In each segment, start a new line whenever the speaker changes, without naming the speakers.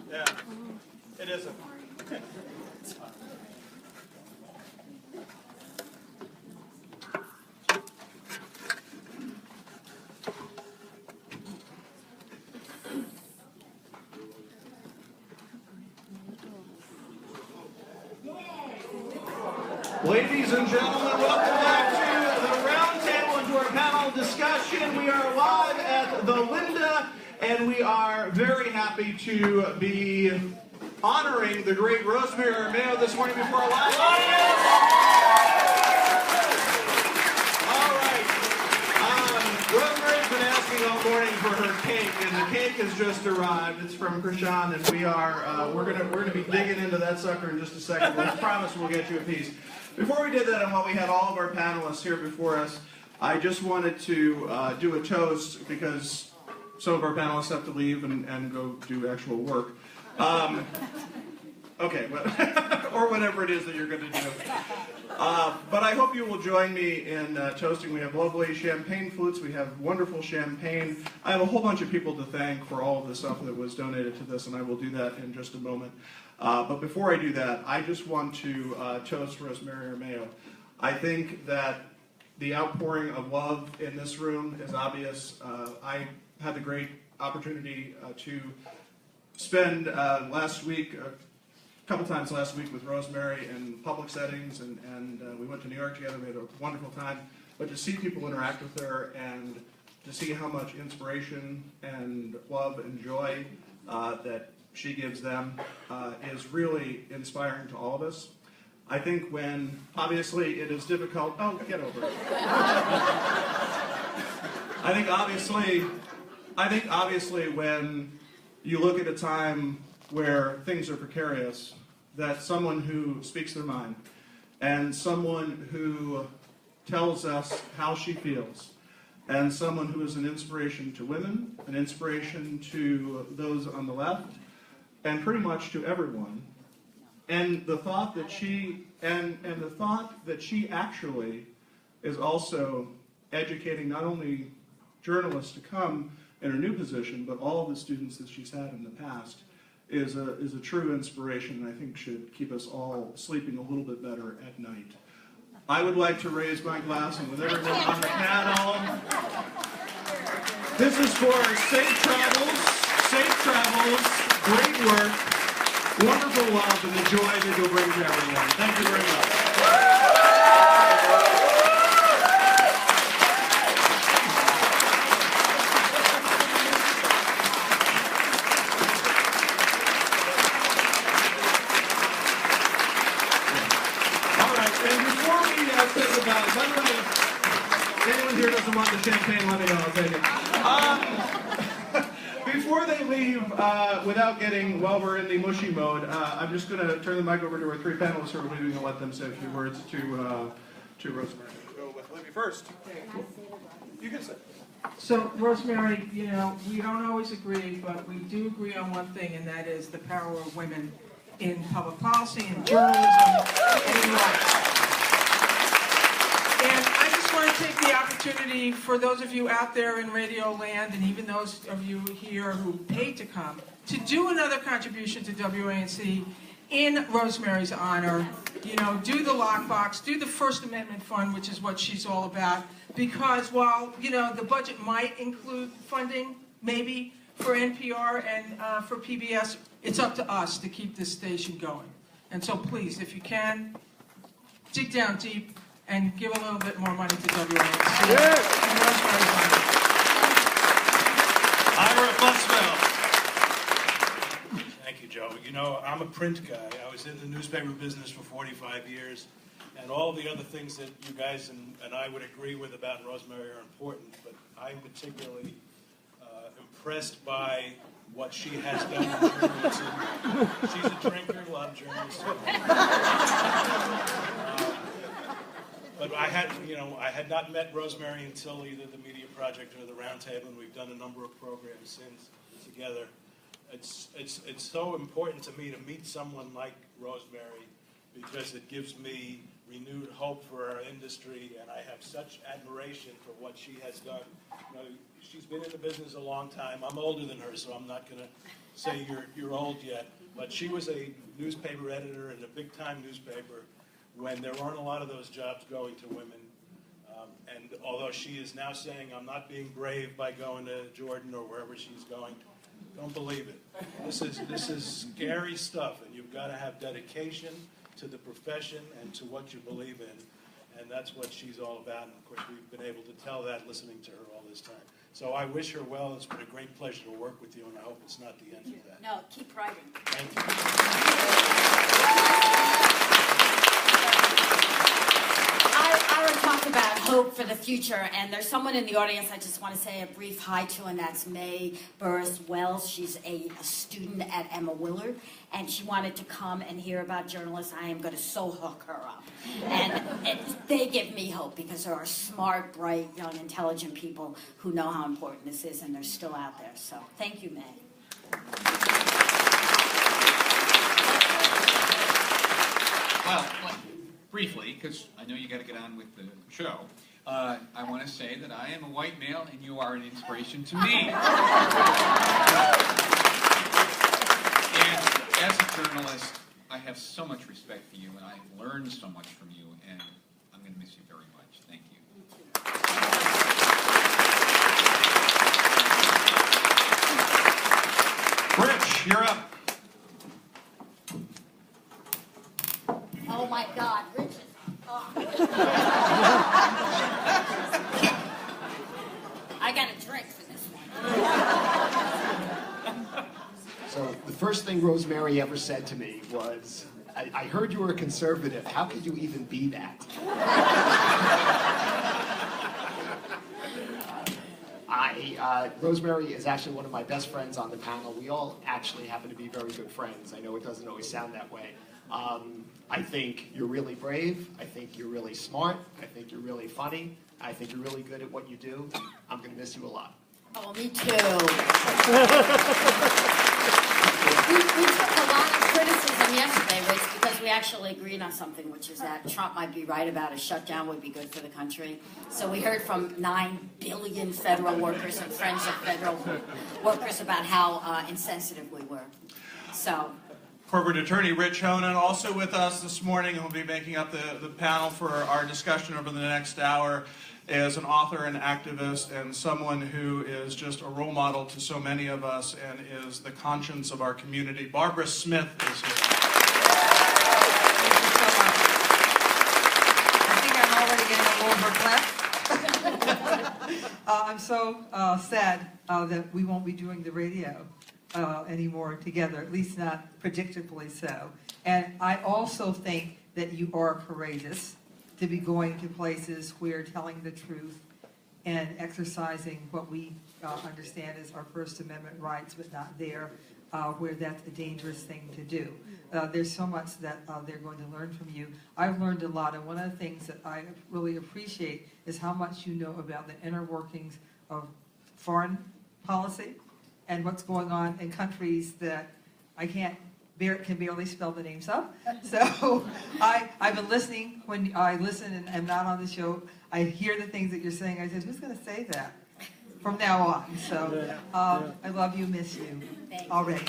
Yeah, it isn't. Ladies and gentlemen, welcome back to the Roundtable and to our panel discussion. We are live at the Linda, and we are very happy to be honoring the great Rosemary Armao this morning before a live audience. All right. Rosemary's been asking all morning for her cake, and the cake has just arrived. It's from Krishan, and we're gonna be digging into that sucker in just a second. But I promise we'll get you a piece. Before we did that, and while we had all of our panelists here before us, I just wanted to do a toast because some of our panelists have to leave and go do actual work. Okay, or whatever it is that you're going to do. But I hope you will join me in toasting. We have lovely champagne flutes. We have wonderful champagne. I have a whole bunch of people to thank for all of the stuff that was donated to this, and I will do that in just a moment. But before I do that, I just want to toast Rosemary Armao. I think that the outpouring of love in this room is obvious. I had the great opportunity to spend last week, a couple times last week with Rosemary in public settings, and we went to New York together. We had a wonderful time. But to see people interact with her and to see how much inspiration and love and joy that she gives them is really inspiring to all of us. I think when, obviously, it is difficult. Oh, get over it. I think obviously when you look at a time where things are precarious, that someone who speaks their mind and someone who tells us how she feels and someone who is an inspiration to women, an inspiration to those on the left, and pretty much to everyone, and the thought that she actually is also educating not only journalists to come in her new position, but all of the students that she's had in the past, is a true inspiration, and I think should keep us all sleeping a little bit better at night. I would like to raise my glass, and with everyone on the panel, this is for safe travels, great work, wonderful love, and the joy that you'll bring to everyone. Thank you very much. All right, and before we think about it, by the way, if anyone here doesn't want the champagne, let me know, I'll take it. Before they leave, without getting, while we're in the mushy mode, I'm just going to turn the mic over to our three panelists who are leaving and let them say a few words to Rosemary. Go with Libby first. You can say.
So, Rosemary, you know, we don't always agree, but we do agree on one thing, and that is the power of women in public policy, in journalism, and in rights. And I just want to take the opportunity for those of you out there in Radio Land, and even those of you here who paid to come, to do another contribution to WANC in Rosemary's honor. You know, do the lockbox, do the First Amendment Fund, which is what she's all about. Because while, you know, the budget might include funding, maybe, for NPR and for PBS, it's up to us to keep this station going. And so please, if you can, dig down deep and give a little bit more money to WANC.
Yes. Ira Buswell.
Thank you, Joe. You know, I'm a print guy. I was in the newspaper business for 45 years, and all the other things that you guys and I would agree with about Rosemary are important, but I'm particularly impressed by what she has done in journalism. She's a drinker, a lot of journalists. But I had not met Rosemary until either the Media Project or the Roundtable, and we've done a number of programs since together. It's so important to me to meet someone like Rosemary because it gives me renewed hope for our industry, and I have such admiration for what she has done. You know, she's been in the business a long time. I'm older than her, so I'm not going to say you're old yet, but she was a newspaper editor in a big-time newspaper when there weren't a lot of those jobs going to women. And although she is now saying, I'm not being brave by going to Jordan or wherever she's going, don't believe it. This is scary stuff, and you've got to have dedication to the profession and to what you believe in. And that's what she's all about. And of course, we've been able to tell that listening to her all this time. So I wish her well. It's been a great pleasure to work with you, and I hope it's not the end of that.
No, keep writing.
Thank you.
I want to talk about hope for the future, and there's someone in the audience I just want to say a brief hi to, and that's May Burris Wells. She's a student at Emma Willard, and she wanted to come and hear about journalists. I am going to so hook her up. And they give me hope because there are smart, bright, young, intelligent people who know how important this is, and they're still out there. So thank you, May.
Well, briefly, because I know you got to get on with the show, I want to say that I am a white male and you are an inspiration to me. And as a journalist, I have so much respect for you and I've learned so much from you, and I'm going to miss you very much. Thank you.
Rich, you're up.
Oh my God, Rich is I got a drink for this one.
So the first thing Rosemary ever said to me was, I heard you were a conservative. How could you even be that? Rosemary is actually one of my best friends on the panel. We all actually happen to be very good friends. I know it doesn't always sound that way. I think you're really brave. I think you're really smart. I think you're really funny. I think you're really good at what you do. I'm going to miss you a lot.
Oh, me too. We took a lot of criticism yesterday, which because we actually agreed on something, which is that Trump might be right about a shutdown would be good for the country. So we heard from 9 billion federal workers and friends of federal workers about how insensitive we were. So.
Corporate Attorney Rich Honan also with us this morning, and will be making up the panel for our discussion over the next hour, is an author and activist and someone who is just a role model to so many of us and is the conscience of our community. Barbara Smith is here.
I think I'm already getting a little overclapped. I'm so sad that we won't be doing the radio anymore together, at least not predictably so. And I also think that you are courageous to be going to places where telling the truth and exercising what we understand as our First Amendment rights, but not there, where that's a dangerous thing to do. There's so much that they're going to learn from you. I've learned a lot, and one of the things that I really appreciate is how much you know about the inner workings of foreign policy and what's going on in countries that I can barely spell the names of. So I've been listening. When I listen and am not on the show, I hear the things that you're saying. I said, who's going to say that from now on? So I love you, miss you already.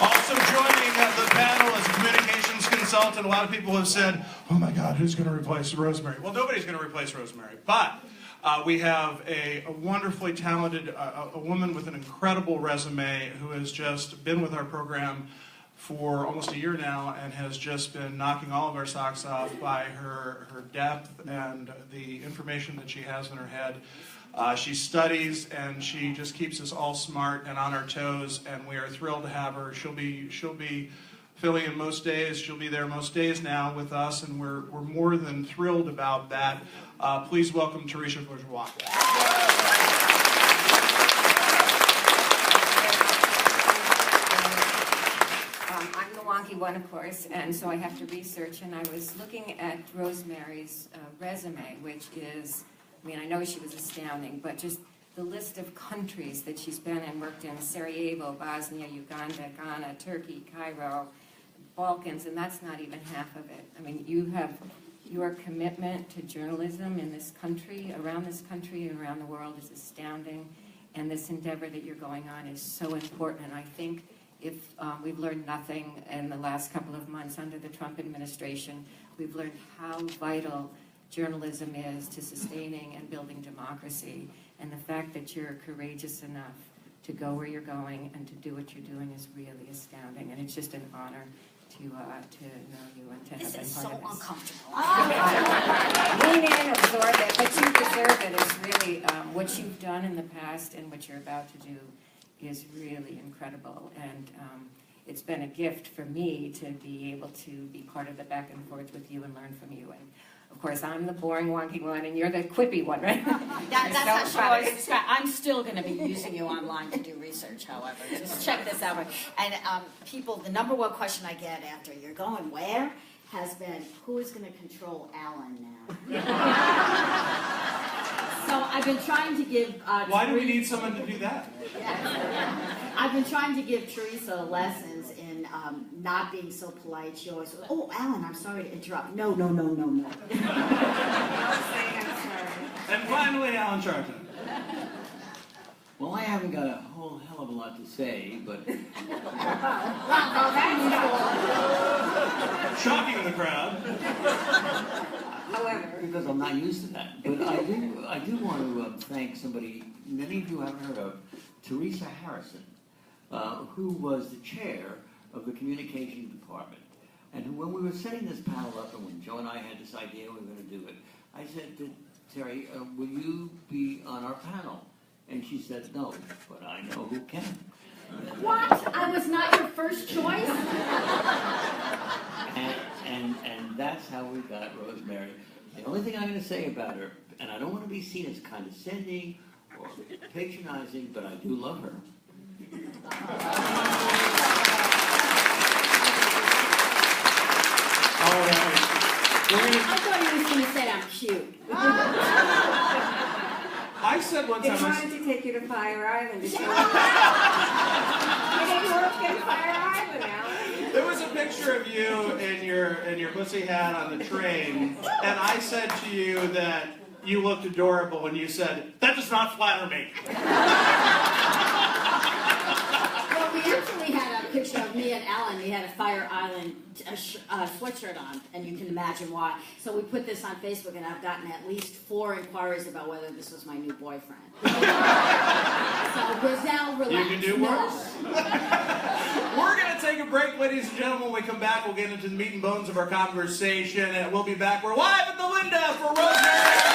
Also joining the panel as a communications consultant, a lot of people have said, oh my God, who's going to replace Rosemary? Well, nobody's going to replace Rosemary, but we have a wonderfully talented, a woman with an incredible resume who has just been with our program for almost a year now and has just been knocking all of our socks off by her depth and the information that she has in her head. She studies and she just keeps us all smart and on our toes, and we are thrilled to have her. She'll be filling in most days. She'll be there most days now with us, and we're more than thrilled about that. Please welcome Teresa Bourgeois.
I'm the wonky one, of course, and so I have to research, and I was looking at Rosemary's resume, which is, I mean, I know she was astounding, but just the list of countries that she's been and worked in: Sarajevo, Bosnia, Uganda, Ghana, Turkey, Cairo, Balkans, and that's not even half of it. I mean, your commitment to journalism in this country, around and around the world, is astounding. and this endeavor that you're going on is so important. And I think if we've learned nothing in the last couple of months under the Trump administration, we've learned how vital journalism is to sustaining and building democracy. And the fact that you're courageous enough to go where you're going and to do what you're doing is really astounding. And it's just an honor to know you and to have
This
been
is
part
so
of this.
uncomfortable.
Lean in, absorb it, but you deserve it. It's really, what you've done in the past and what you're about to do is really incredible. And it's been a gift for me to be able to be part of the back and forth with you and learn from you. And of course, I'm the boring, wonky one, and you're the quippy one, right?
That's how she always described. I'm still going to be using you online to do research, however. Just check this out. And people, the number one question I get after "you're going where" has been, who is going to control Alan now? So I've been trying to give...
Why do we need someone to do that?
I've been trying to give Teresa lessons in not being so polite. She always says, "Oh, Alan, I'm sorry to interrupt." No.
And finally, Alan Sharpton.
Well, I haven't got a whole hell of a lot to say, but
Shocking the crowd.
However,
because I'm not used to that. But I do want to thank somebody many of you haven't heard of, Teresa Harrison, who was the chair of the communications department. And who, when we were setting this panel up, and when Joe and I had this idea we were going to do it, I said to Terry, will you be on our panel? And she said no, but I know who can.
What? I was not your first choice?
And that's how we got Rosemary. The only thing I'm going to say about her, and I don't want to be seen as condescending or patronizing, but I do love her.
All right.
I thought he was going to say I'm cute.
I said one
they
time...
wanted to take you to Fire Island to show you. You didn't work at Fire Island, Alan.
There was a picture of you in your pussy hat on the train, and I said to you that you looked adorable, and you said, "That does not flatter me."
Well, we actually had a picture of me and Alan. We had a Fire Island sweatshirt on, and you can imagine why. So we put this on Facebook, and I've gotten at least 4 inquiries about whether this was my new boyfriend. So Griselle, relax.
You can do worse. We're going to take a break, ladies and gentlemen. When we come back, we'll get into the meat and bones of our conversation, and we'll be back. We're live at the Linda for Rosemary.